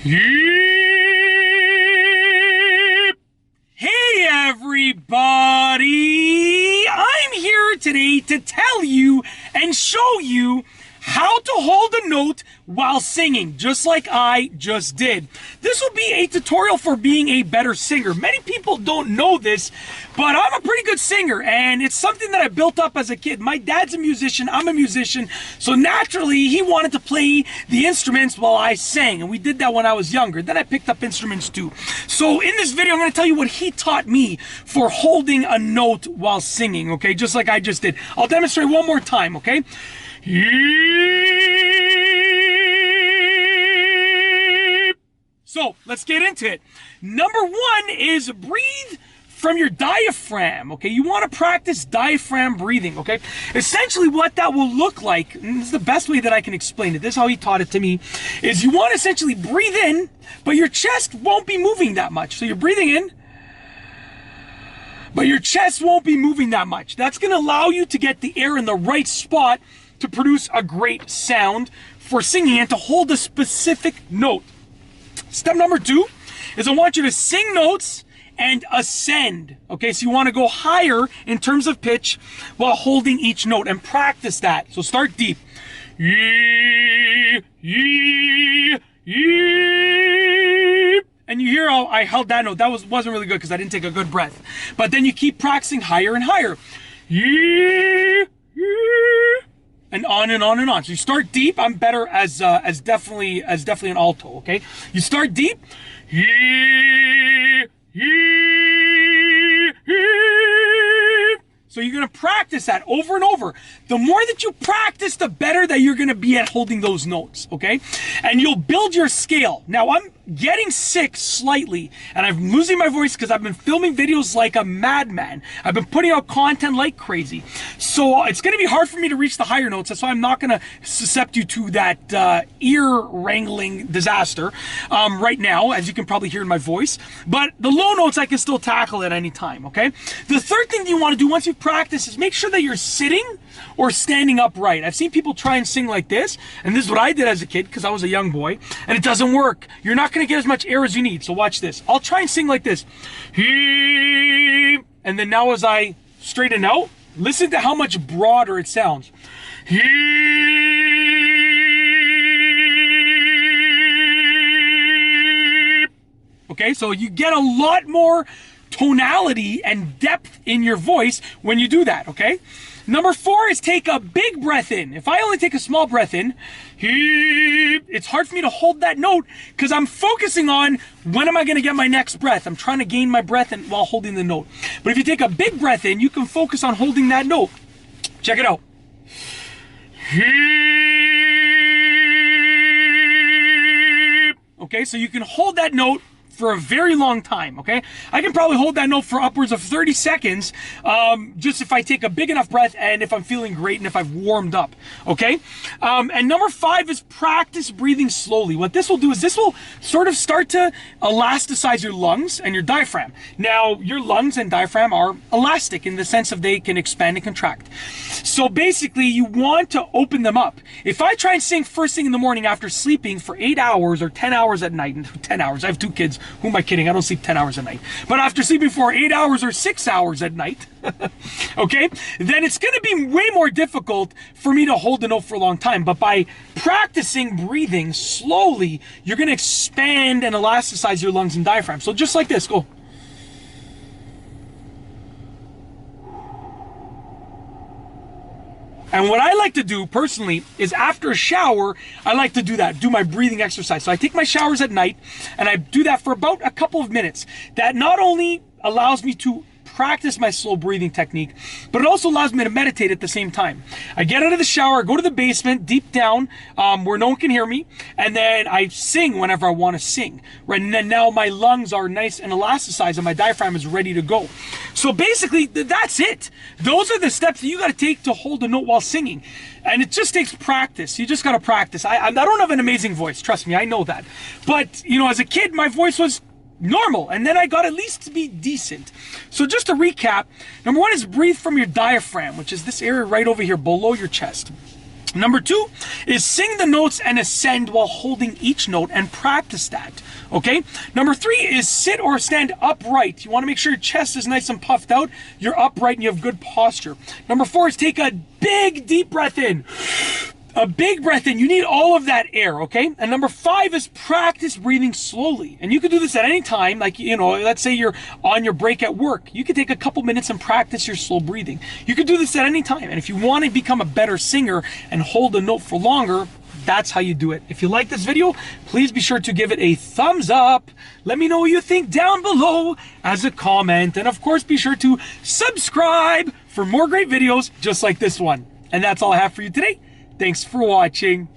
Hey everybody! I'm here today to tell you and show you how to hold a note while singing, just like I just did. This will be a tutorial for being a better singer. Many people don't know this, but I'm a pretty good singer, and it's something that I built up as a kid. My dad's a musician, I'm a musician, so naturally he wanted to play the instruments while I sang, and we did that when I was younger. Then I picked up instruments too. So in this video, I'm going to tell you what he taught me for holding a note while singing, okay? Just like I just did. I'll demonstrate one more time, okay? So let's get into it. Number one is breathe from your diaphragm, okay? You want to practice diaphragm breathing, okay? Essentially what that will look like, and this is the best way that I can explain it, this is how he taught it to me, is you want to essentially breathe in, but your chest won't be moving that much. So you're breathing in, but your chest won't be moving that much. That's going to allow you to get the air in the right spot to produce a great sound for singing and to hold a specific note. Step number two is I want you to sing notes and ascend. Okay, so you want to go higher in terms of pitch while holding each note and practice that. So start deep. And you hear how I held that note. That wasn't really good because I didn't take a good breath. But then you keep practicing higher and higher. And on and on and on. So you start deep. I'm better as definitely an alto, okay? You start deep. So you're going to practice that over and over. The more that you practice, the better that you're going to be at holding those notes, okay? And you'll build your scale. Now, I'm getting sick slightly, and I'm losing my voice because I've been filming videos like a madman. I've been putting out content like crazy. So it's going to be hard for me to reach the higher notes. That's why I'm not going to suscept you to that ear-wrangling disaster right now, as you can probably hear in my voice. But the low notes, I can still tackle at any time, okay? The third thing you want to do once you practice is make sure that you're sitting or standing upright. I've seen people try and sing like this, and this is what I did as a kid because I was a young boy, and it doesn't work. You're not going to get as much air as you need. So watch this. I'll try and sing like this. And then now as I straighten out, listen to how much broader it sounds. Okay, so you get a lot more tonality and depth in your voice when you do that, okay? Number four is take a big breath in. If I only take a small breath in, it's hard for me to hold that note because I'm focusing on when am I going to get my next breath. I'm trying to gain my breath while holding the note. But if you take a big breath in, you can focus on holding that note. Check it out. Okay, so you can hold that note for a very long time, okay? I can probably hold that note for upwards of 30 seconds, just if I take a big enough breath and if I'm feeling great and if I've warmed up, okay? And number five is practice breathing slowly. What this will do is this will sort of start to elasticize your lungs and your diaphragm. Now, your lungs and diaphragm are elastic in the sense of they can expand and contract. So basically, you want to open them up. If I try and sing first thing in the morning after sleeping for 8 hours or 10 hours at night, 10 hours, I have two kids. Who am I kidding? I don't sleep 10 hours a night. But after sleeping for 8 hours or 6 hours at night, okay, then it's going to be way more difficult for me to hold the note for a long time. But by practicing breathing slowly, you're going to expand and elasticize your lungs and diaphragm. So just like this, go. And what I like to do personally is after a shower, I like to do my breathing exercise. So I take my showers at night and I do that for about a couple of minutes. That not only allows me to practice my slow breathing technique, but it also allows me to meditate at the same time. I get out of the shower, I go to the basement, deep down, where no one can hear me, and then I sing whenever I want to sing. Right, and then now my lungs are nice and elasticized, and my diaphragm is ready to go. So basically, that's it. Those are the steps that you got to take to hold a note while singing. And it just takes practice. You just got to practice. I don't have an amazing voice, trust me, I know that. But, you know, as a kid, my voice was normal, and then I got at least to be decent. So just to recap, number one is breathe from your diaphragm, which is this area right over here below your chest. Number 2 is sing the notes and ascend while holding each note and practice that, okay? Number 3 is sit or stand upright. You want to make sure your chest is nice and puffed out, you're upright and you have good posture. Number 4 is take a big deep breath in. A big breath in. You need all of that air, okay? And number 5 is practice breathing slowly. And you can do this at any time. Like, you know, let's say you're on your break at work. You could take a couple minutes and practice your slow breathing. You could do this at any time. And if you want to become a better singer and hold a note for longer, that's how you do it. If you like this video, please be sure to give it a thumbs up. Let me know what you think down below as a comment. And of course, be sure to subscribe for more great videos just like this one. And that's all I have for you today. Thanks for watching.